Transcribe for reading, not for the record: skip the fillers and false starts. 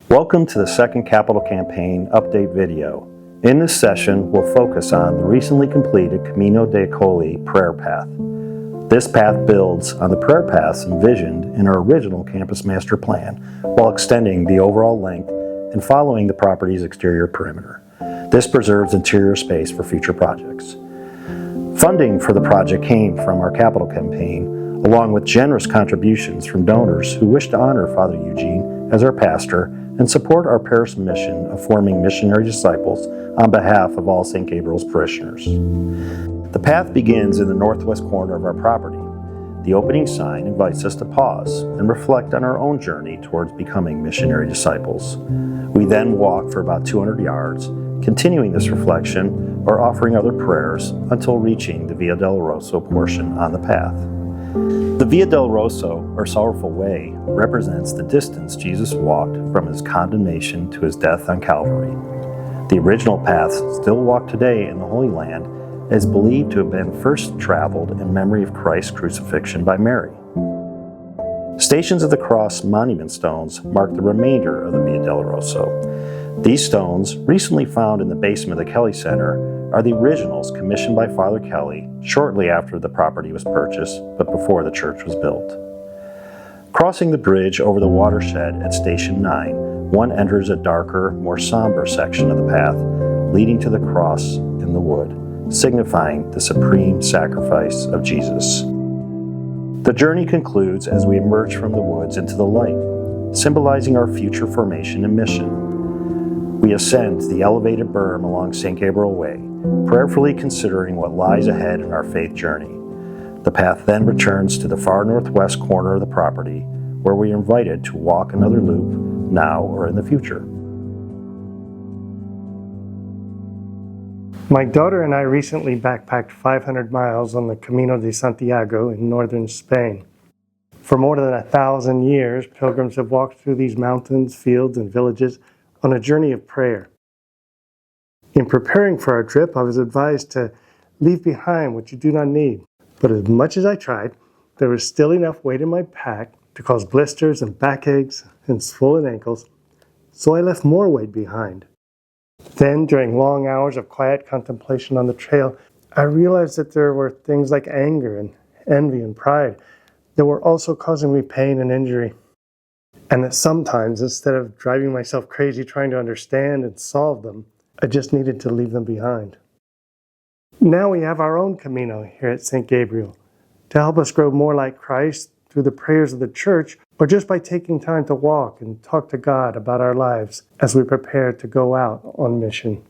Welcome to the second Capital Campaign update video. In this session, we'll focus on the recently completed Camino de Acoli prayer path. This path builds on the prayer paths envisioned in our original campus master plan while extending the overall length and following the property's exterior perimeter. This preserves interior space for future projects. Funding for the project came from our capital campaign, along with generous contributions from donors who wish to honor Father Eugene as our pastor and support our parish mission of forming missionary disciples on behalf of all St. Gabriel's parishioners. The path begins in the northwest corner of our property. The opening sign invites us to pause and reflect on our own journey towards becoming missionary disciples. We then walk for about 200 yards, continuing this reflection or offering other prayers until reaching the Via del Rosso portion on the path. The Via del Rosso, or Sorrowful Way, represents the distance Jesus walked from his condemnation to his death on Calvary. The original path, still walked today in the Holy Land, is believed to have been first traveled in memory of Christ's crucifixion by Mary. Stations of the Cross monument stones mark the remainder of the Via del Rosso. These stones, recently found in the basement of the Kelly Center, are the originals commissioned by Father Kelly shortly after the property was purchased, but before the church was built. Crossing the bridge over the watershed at Station 9, one enters a darker, more somber section of the path, leading to the cross in the wood, signifying the supreme sacrifice of Jesus. The journey concludes as we emerge from the woods into the light, symbolizing our future formation and mission. We ascend the elevated berm along St. Gabriel Way, prayerfully considering what lies ahead in our faith journey. The path then returns to the far northwest corner of the property, where we are invited to walk another loop, now or in the future. My daughter and I recently backpacked 500 miles on the Camino de Santiago in northern Spain. For more than 1,000 years, pilgrims have walked through these mountains, fields, and villages on a journey of prayer. In preparing for our trip, I was advised to leave behind what you do not need. But as much as I tried, there was still enough weight in my pack to cause blisters and backaches and swollen ankles, so I left more weight behind. Then, during long hours of quiet contemplation on the trail, I realized that there were things like anger and envy and pride that were also causing me pain and injury. And that sometimes, instead of driving myself crazy trying to understand and solve them, I just needed to leave them behind. Now we have our own Camino here at St. Gabriel to help us grow more like Christ through the prayers of the church, or just by taking time to walk and talk to God about our lives as we prepare to go out on mission.